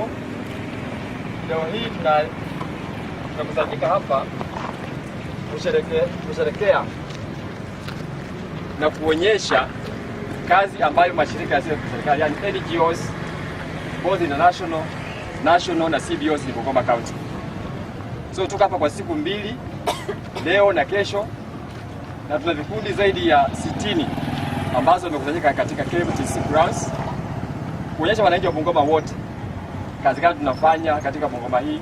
CSO. Leo hii tunakusanyika hapa kusherekea na kuonyesha kazi ambayo mashirika yasiyo ya serikali, yani NGOs, both international, national na CBOs ni Bungoma County. So tuko hapa kwa siku mbili, leo na kesho, na tuna vikundi zaidi ya 60 ambazo vimekusanyika katika KMTC grounds kuonyesha wananchi wa Bungoma wote kazi gani tunafanya katika Bungoma hii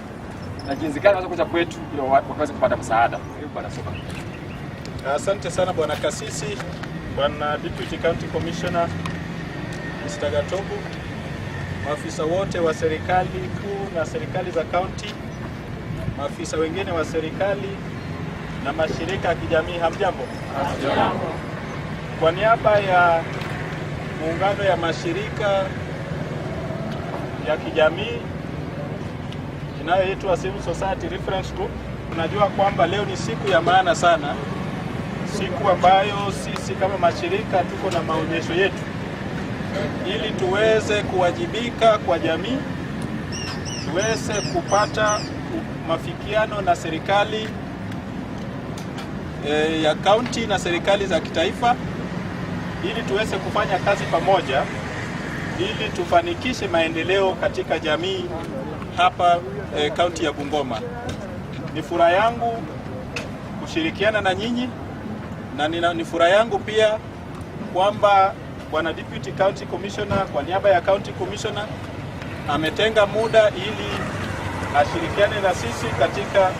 na jinsi gani wanaweza kuja kwetu ili waweze kupata msaada. Bwana Soba. Asante sana Bwana Kasisi, Bwana Deputy County Commissioner Mr. Gatobu, maafisa wote wa serikali kuu na serikali za county, maafisa wengine wa serikali na mashirika ya kijamii, hamjambo? Hamjambo. Kwa niaba ya muungano ya mashirika ya kijamii inayoitwa Civil Society Reference Group, tunajua kwamba leo ni siku ya maana sana, siku ambayo sisi kama mashirika tuko na maonyesho yetu ili tuweze kuwajibika kwa jamii, tuweze kupata mafikiano na serikali ya county na serikali za kitaifa, ili tuweze kufanya kazi pamoja ili tufanikishe maendeleo katika jamii hapa kaunti ya Bungoma. Ni furaha yangu kushirikiana na nyinyi, na ni furaha yangu pia kwamba Bwana Deputy County Commissioner kwa niaba ya County Commissioner ametenga muda ili ashirikiane na sisi katika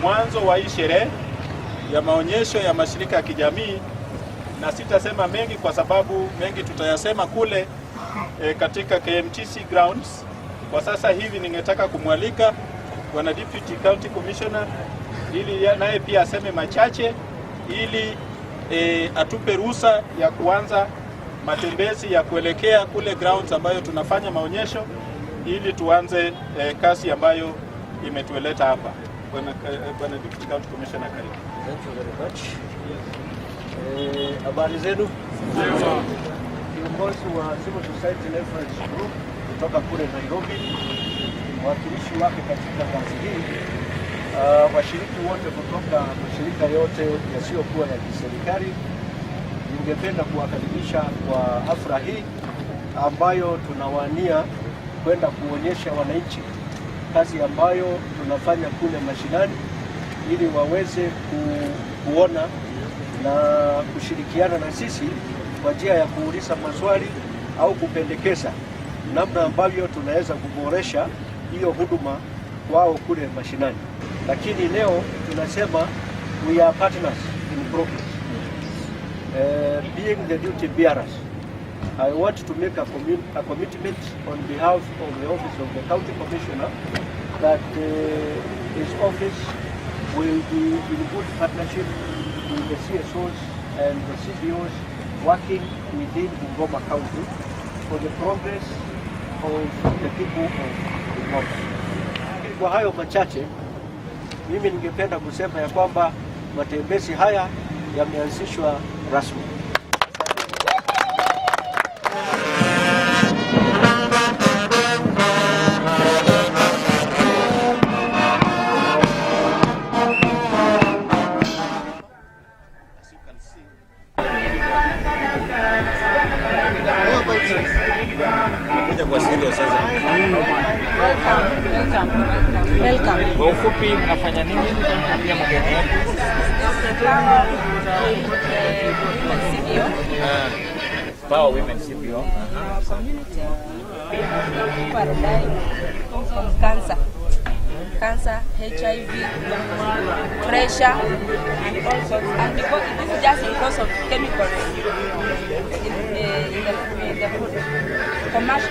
mwanzo wa hii sherehe ya maonyesho ya mashirika ya kijamii, na sitasema mengi kwa sababu mengi tutayasema kule katika KMTC grounds. Kwa sasa hivi ningetaka kumwalika Bwana Deputy County Commissioner ili naye pia aseme machache ili atupe ruhusa ya kuanza matembezi ya kuelekea kule grounds ambayo tunafanya maonyesho ili tuanze kazi ambayo imetueleta hapa. Bwana Deputy County Commissioner, karibu. Thank you very much. Habari zenu? Kiongozi wa Civil Society Reference Group kutoka kule Nairobi, wakilishi wake katika kazi hii, washiriki wote kutoka mashirika yote yasiyokuwa ya kiserikali, ningependa kuwakaribisha kwa hafla hii ambayo tunawania kwenda kuonyesha wananchi kazi ambayo tunafanya kule mashinani, ili waweze kuona na kushirikiana na sisi kwa njia ya kuuliza maswali au kupendekeza namna ambavyo tunaweza kuboresha hiyo huduma wao kule mashinani. Lakini leo tunasema we are partners in progress. Being the duty bearers, I want to make a commitment on behalf of the office of the County Commissioner that his office will be in good partnership with the CSOs and the CBOs working within Bungoma County for the progress of the people of Bungoma. Kwa hayo machache, mimi ningependa kusema ya kwamba matembezi haya yameanzishwa rasmi. Welcome. Kwa ufupi mnafanya nini pia mgeni wetu? Power Women CBO. Community. People are dying from cancer, HIV, pressure, and all sorts. And because this is just because of chemicals in the food,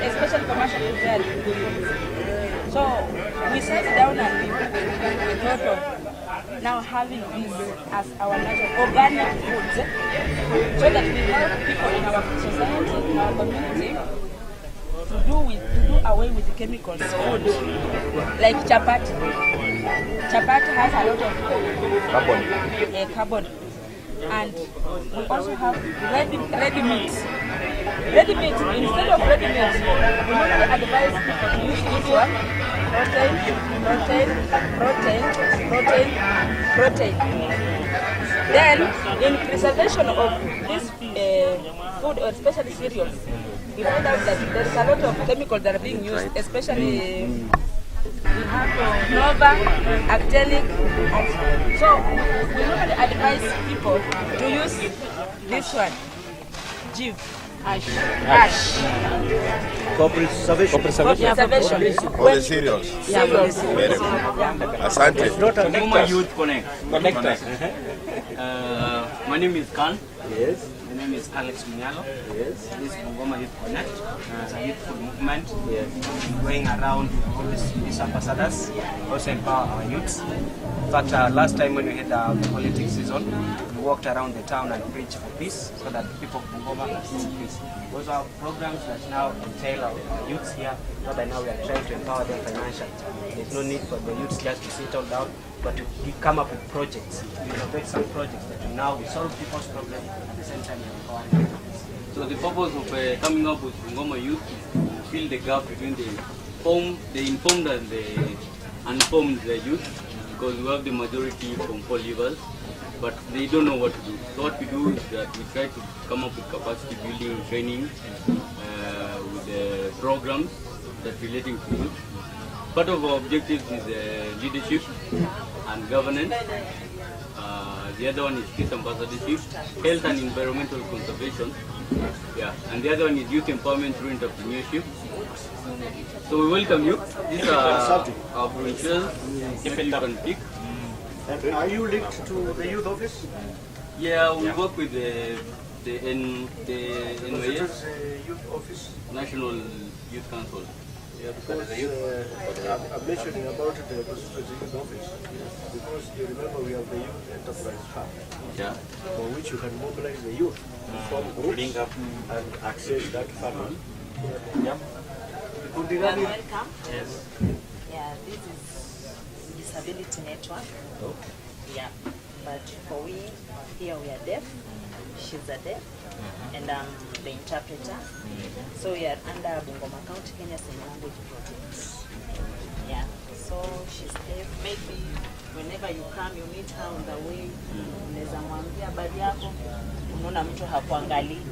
especially commercial food. So we sat down and we thought of now having this as our natural organic foods, so that we help people in our society, in our community, to do away with the chemicals food, like chapati. Chapati has a lot of carbon. And we also have ready meat. Ready meat, instead of ready meat, we normally advise people to use this one. Protein. Then, in preservation of this food, or especially cereals, we find out that there is a lot of chemicals that are being used, especially we have Nova, Actelic, and so we normally advise people to use this one, Jiv, Ash. For preservation. For the cereals. Very good. Asante. Bungoma Youth Connect. My name is Khan. Yes. My name is Alex Munyalo. Yes. This is Bungoma Youth Connect. It's a youthful movement. Yes. Going around all these ambassadors, also empower our youths. In fact, last time when we had the politics season, we walked around the town and preached for peace so that the people of Bungoma can see peace. Those are programs that now entail our youths here, so that now we are trying to empower them financially. There's no need for the youths just to sit all down, but to come up with projects, to innovate some projects that will now solve people's problems at the same time empower them. So the purpose of coming up with Bungoma Youth is to fill the gap between the informed and the uninformed youth, because we have the majority from poor levels, but they don't know what to do. So what we do is that we try to come up with capacity building training with the programs that relating to youth. Part of our objectives is leadership and governance. The other one is peace ambassadorship, health and environmental conservation. Yeah, and the other one is youth empowerment through entrepreneurship. So we welcome you. These are our brochures. If you can pick. And are you linked to the youth office? Yeah, we work with the NYS, Youth office. National Youth Council. Yeah, because I'm mentioning about the constituency youth office because you remember we have the youth enterprise hub, Yeah. for which you can mobilize the youth to form groups link up and access that funding. Yeah. Welcome. Yes. Yeah, this is disability network. Okay. Yeah, but for we here we are deaf. She's a deaf, and I'm the interpreter. So we are under Bungoma County Kenya Sign Language Project. Yeah, so she's deaf. Maybe whenever you come, you meet her on the way. Unaweza mwambia habari yako, unaona mtu hakuangalii,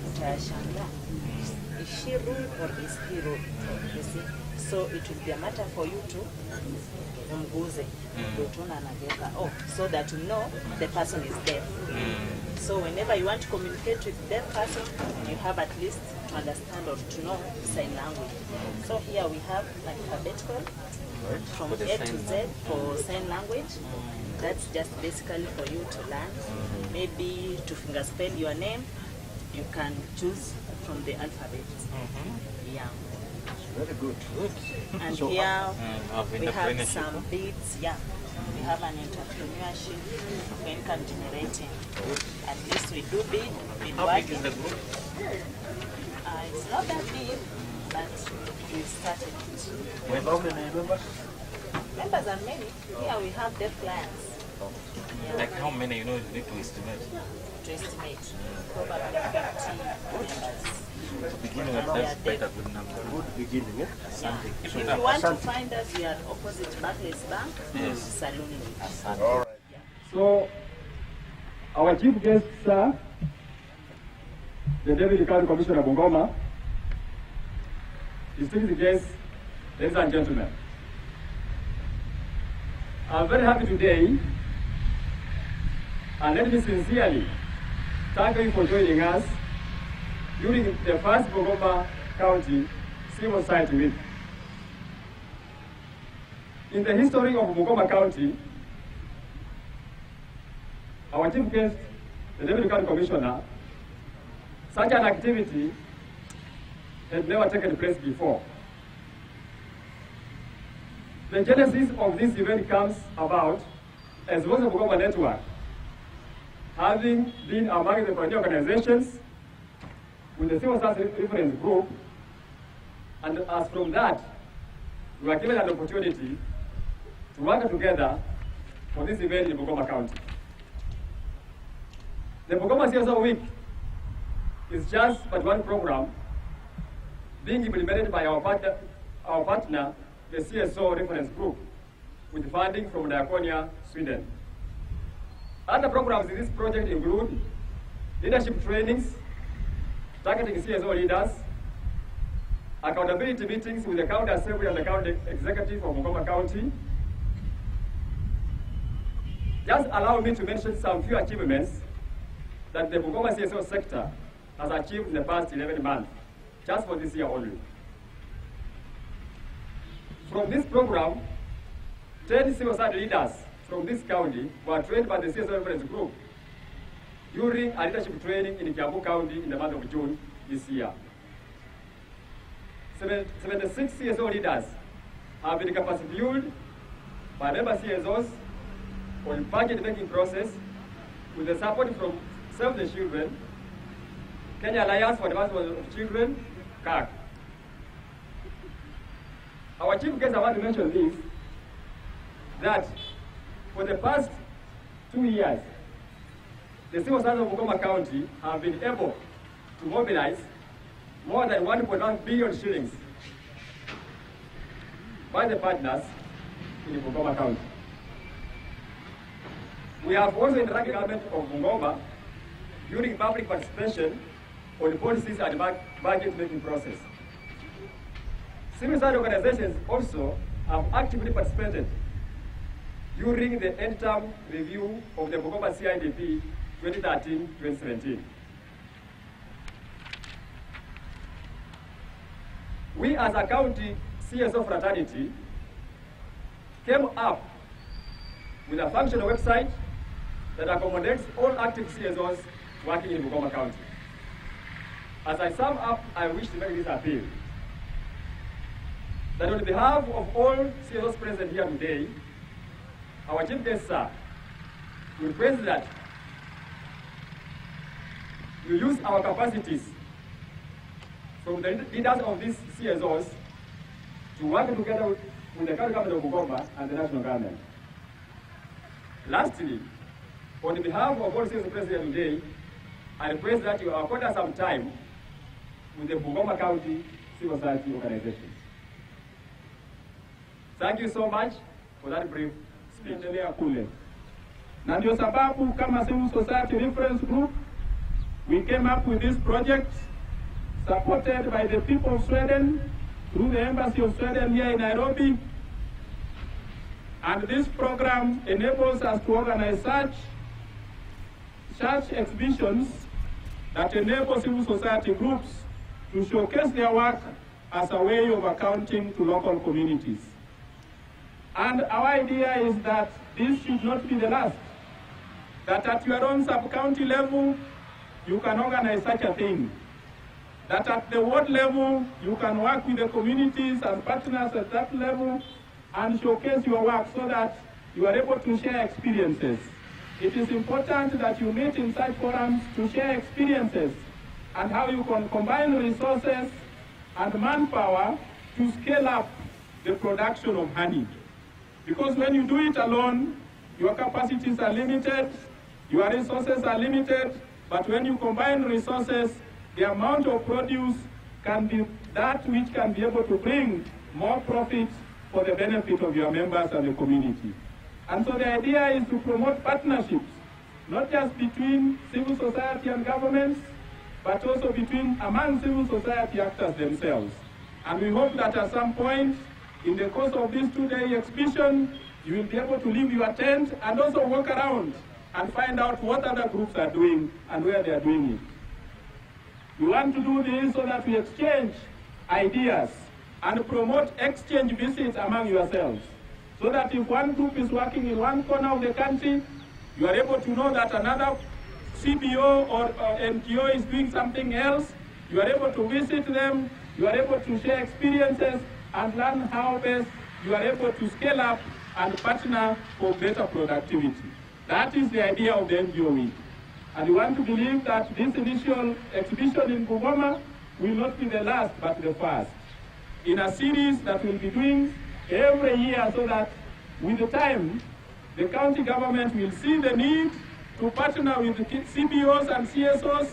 utashangaa. Is she rude or is he rude? You see, so it will be a matter for you to umguze, oh, so that you know the person is deaf. So whenever you want to communicate with deaf person, you have at least to understand or to know sign language. So here we have like alphabetical from A to Z for sign language. That's just basically for you to learn. Maybe to fingerspell your name, you can choose from the alphabet. Yeah. Very good. And so here we have some beads. Yeah. We have an entrepreneurship for income generating. At least we do bead. How big is the group? It's not that big, but we started it. How many members? Members are many. Here we have deaf clients. Yeah. Like how many, you know, you need to estimate? To estimate, probably 50 members. Beginning of that's quite a good number. Good beginning, eh? Yeah. If you want to find us, we are opposite Barclays Bank, Saloon. All right. So, our chief guest, sir, the Deputy County Commissioner Bungoma, distinguished guests, ladies and gentlemen. I'm very happy today, and let me sincerely thank you for joining us during the first Bungoma County Civil Society Week. In the history of Bungoma County, our chief guest, the Deputy County Commissioner, such an activity had never taken place before. The genesis of this event comes about as Voice of Bungoma Network, having been among the pioneer organizations with the Civil Service Reference Group, and as from that, we were given an opportunity to work together for this event in Bungoma County. The Bungoma CSO Week is just but one program being implemented by our partner, the CSO reference group, with funding from Diakonia, Sweden. Other programs in this project include leadership trainings, targeting CSO leaders, accountability meetings with the county assembly and the county executive of Bungoma County. Just allow me to mention some few achievements that the Bungoma CSO sector has achieved in the past 11 months, just for this year only. From this program, 10 civil society leaders from this county were trained by the CSO reference group during a leadership training in Kiambu County in the month of June this year. 76 CSO leaders have been capacity built by member CSOs on budget making process with the support from Save the Children, Kenya Alliance for the Advancement of Children, CAC. Our chief guest, I want to mention this, that for the past 2 years, the civil society of Bungoma County have been able to mobilize more than 1.1 billion shillings by the partners in Bungoma County. We have also interacted with the government of Bungoma during public participation on policies and budget making process. Civil society organizations also have actively participated during the end-term review of the Bungoma CIDP 2013-2017. We as a county CSO fraternity came up with a functional website that accommodates all active CSOs working in Bungoma County. As I sum up, I wish to make this appeal, that on behalf of all CSOs present here today, our chief guest, sir, we request that we use our capacities from the leaders of these CSOs to work together with the county government of Bungoma and the national government. Lastly, on behalf of all CSOs present here today, I request that you accord us some time with the Bungoma County civil society organizations. Thank you so much for that brief speech. Kule. Na ndio sababu kama Civil Society Reference Group, we came up with this project supported by the people of Sweden through the Embassy of Sweden here in Nairobi. And this program enables us to organize such exhibitions that enable civil society groups to showcase their work as a way of accounting to local communities. And our idea is that this should not be the last, that at your own sub-county level, you can organize such a thing, that at the ward level, you can work with the communities and partners at that level and showcase your work so that you are able to share experiences. It is important that you meet in such forums to share experiences and how you can combine resources and manpower to scale up the production of honey. Because when you do it alone, your capacities are limited, your resources are limited, but when you combine resources, the amount of produce can be that which can be able to bring more profit for the benefit of your members and the community. And so the idea is to promote partnerships, not just between civil society and governments, but also among civil society actors themselves. And we hope that at some point in the course of this 2-day exhibition, you will be able to leave your tent and also walk around and find out what other groups are doing and where they are doing it. We want to do this so that we exchange ideas and promote exchange visits among yourselves, so that if one group is working in one corner of the country, you are able to know that another CBO or NGO is doing something else. You are able to visit them, you are able to share experiences and learn how best you are able to scale up and partner for better productivity. That is the idea of the NGO Week. And we want to believe that this initial exhibition in Bungoma will not be the last, but the first, in a series that we'll be doing every year, so that with the time, the county government will see the need to partner with CBOs and CSOs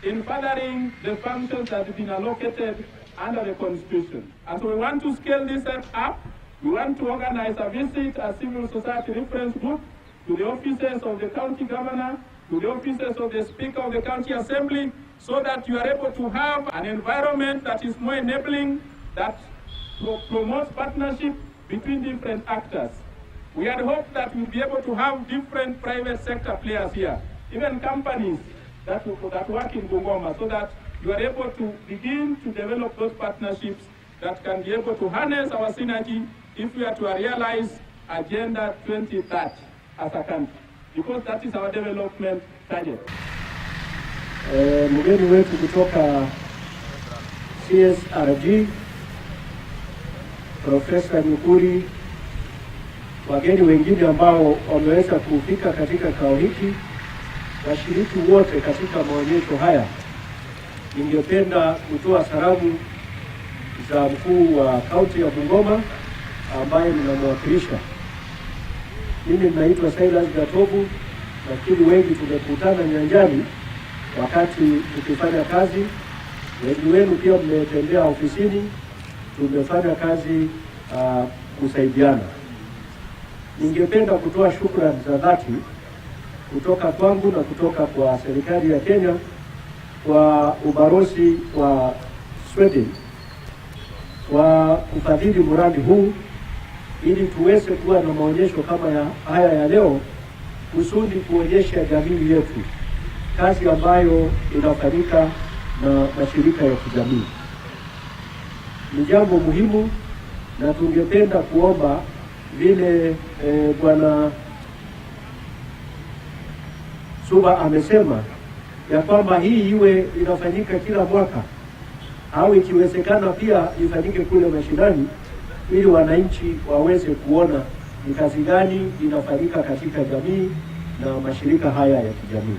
in furthering the functions that have been allocated under the Constitution. And so we want to scale this up. We want to organize a visit, a civil society reference group, to the offices of the county governor, to the offices of the Speaker of the County Assembly, so that you are able to have an environment that is more enabling, that promotes partnership between different actors. We had hoped that we'd be able to have different private sector players here, even companies that work in Bungoma, so that you are able to begin to develop those partnerships that can be able to harness our synergy if we are to realize Agenda 2030 as a country, because that is our development target. Mgeni wetu kutoka CSRG, Profesa Nyukuri, wageni wengine ambao wameweza kufika katika kikao hiki, washiriki wote katika maonyesho haya, ningependa kutoa salamu za mkuu wa kaunti ya Bungoma ambaye ninamwakilisha. Mimi ninaitwa Silas Gatobu, lakini wengi tumekutana nyanjani wakati tukifanya kazi. Wengi wenu pia mmetembea ofisini, tumefanya kazi kusaidiana. Ningependa kutoa shukrani za dhati kutoka kwangu na kutoka kwa serikali ya Kenya kwa ubalozi wa Sweden kwa kufadhili mradi huu ili tuweze kuwa na maonyesho kama haya ya leo, kusudi kuonyesha jamii yetu kazi ambayo inafanyika na mashirika ya kijamii. Ni jambo muhimu, na tungependa kuomba vile Bwana Suba amesema ya kwamba hii iwe inafanyika kila mwaka, au ikiwezekana pia ifanyike kule mashinani, ili wananchi waweze kuona ni kazi gani inafanyika katika jamii na mashirika haya ya kijamii.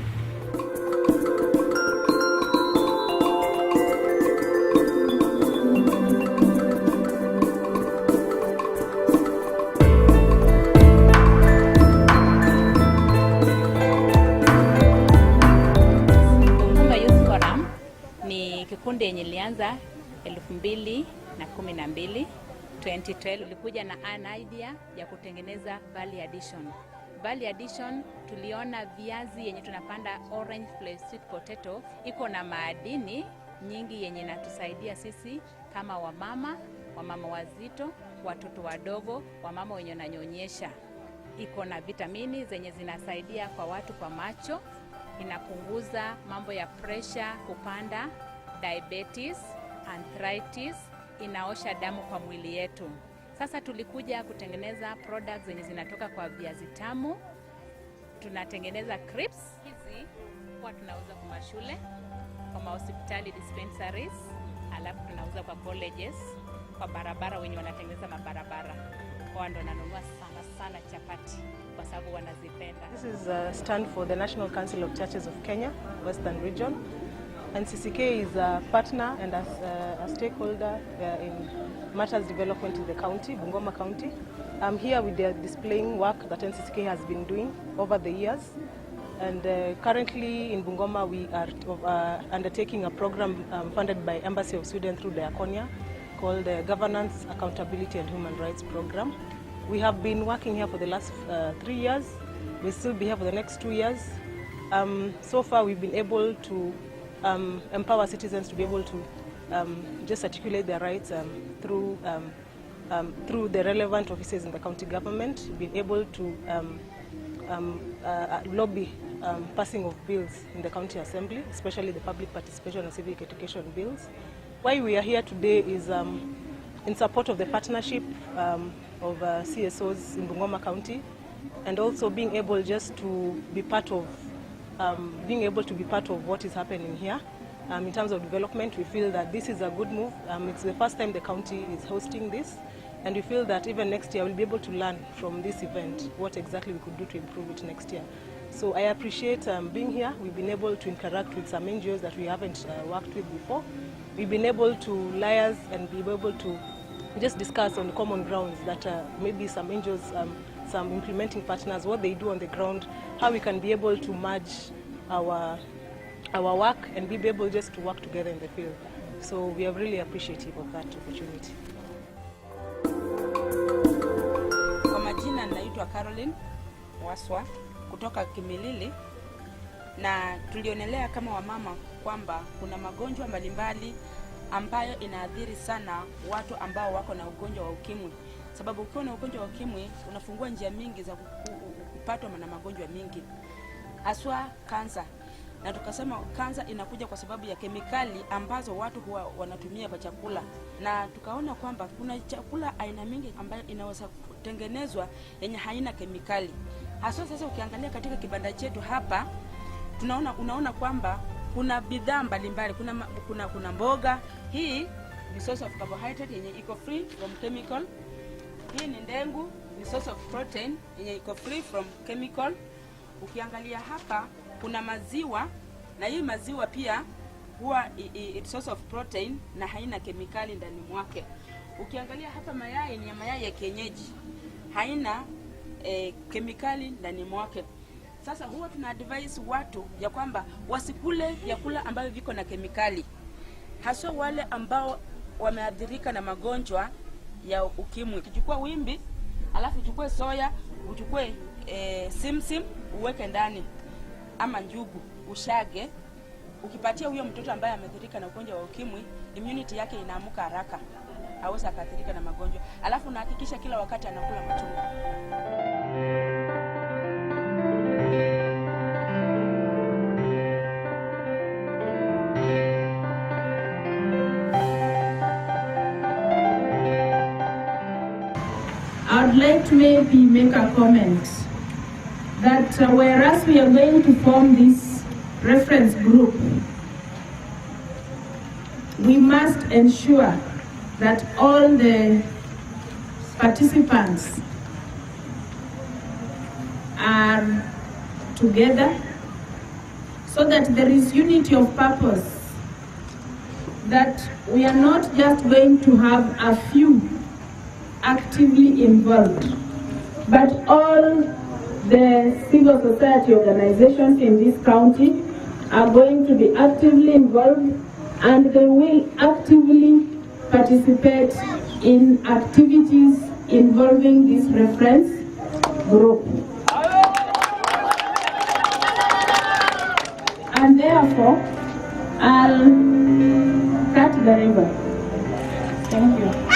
Kikundi yenye ilianza 2012, 2012 ulikuja na an idea ya kutengeneza value addition. Value addition, tuliona viazi yenye tunapanda orange flavored sweet potato iko na madini nyingi yenye inatusaidia sisi kama wamama wazito, watoto wadogo, wamama wenye wananyonyesha. Iko na vitamini zenye zinasaidia kwa watu kwa macho, inapunguza mambo ya pressure kupanda, diabetes, arthritis, inaosha damu kwa mwili yetu. Sasa tulikuja kutengeneza products zenye zinatoka kwa viazi tamu. Tunatengeneza crisps. Hizi kwa tunauza kwa mashule, kwa hospitali dispensaries, alafu tunauza kwa colleges, kwa barabara wenye wanatengeneza mabarabara. Kwa ndo nanunua sana chapati kwa sababu wanazipenda. This is a stand for the National Council of Churches of Kenya, Western Region. And CCK is a partner and a stakeholder in matters development in the county, Bungoma County. Here we are displaying work that NCCK has been doing over the years. And currently in Bungoma we are undertaking a program funded by Embassy of Sweden through Diaconia called the Governance, Accountability and Human Rights Program. We have been working here for the last 3 years. We'll still be here for the next 2 years. So far we've been able to empower citizens to be able to just articulate their rights through the relevant offices in the county government, being able to lobby passing of bills in the county assembly, especially the public participation and civic education bills. Why we are here today is in support of the partnership of CSOs in Bungoma County, and also being able just to be part of what is happening here. In terms of development, we feel that this is a good move. It's the first time the county is hosting this, and we feel that even next year we'll be able to learn from this event what exactly we could do to improve it next year. So I appreciate being here. We've been able to interact with some NGOs that we haven't worked with before. We've been able to liaise and be able to just discuss on common grounds that maybe some NGOs some implementing partners, what they do on the ground, how we can be able to merge our work and be able just to work together in the field. So we are really appreciative of that opportunity. Kwa majina naitwa Caroline Waswa kutoka Kimilili, na tulionelea kama wamama kwamba kuna magonjwa mbalimbali ambayo inaathiri sana watu ambao wako na ugonjwa wa ukimwi. Sababu ukiwa na ugonjwa wa ukimwi unafungua njia mingi za kupatwa na magonjwa mingi, haswa kansa. Na tukasema kansa inakuja kwa sababu ya kemikali ambazo watu huwa wanatumia kwa chakula, na tukaona kwamba kuna chakula aina mingi ambayo inaweza kutengenezwa yenye haina kemikali. Haswa sasa ukiangalia katika kibanda chetu hapa, unaona kwamba kuna bidhaa mbalimbali, kuna mboga. Hii ni source of carbohydrate yenye iko free from chemical. Hii ni ndengu, ni source of protein yenye iko free from chemical. Ukiangalia hapa kuna maziwa, na hii maziwa pia huwa source of protein na haina kemikali ndani mwake. Ukiangalia hapa mayai, ni mayai ya kienyeji, haina kemikali ndani mwake. Sasa huwa tuna advise watu ya kwamba wasikule vyakula ambavyo viko na kemikali, haswa wale ambao wameathirika na magonjwa ya ukimwi. Ukichukua wimbi, alafu uchukue soya, uchukue simsim uweke ndani, ama njugu ushage, ukipatia huyo mtoto ambaye ameathirika na ugonjwa wa ukimwi, immunity yake inaamuka haraka, hawezi akaathirika na magonjwa. Alafu nahakikisha kila wakati anakula matunda. I'd like to maybe make a comment that whereas we are going to form this reference group, we must ensure that all the participants are together so that there is unity of purpose, that we are not just going to have a few actively involved, but all the civil society organizations in this county are going to be actively involved, and they will actively participate in activities involving this reference group. And therefore, I'll cut the ribbon. Thank you.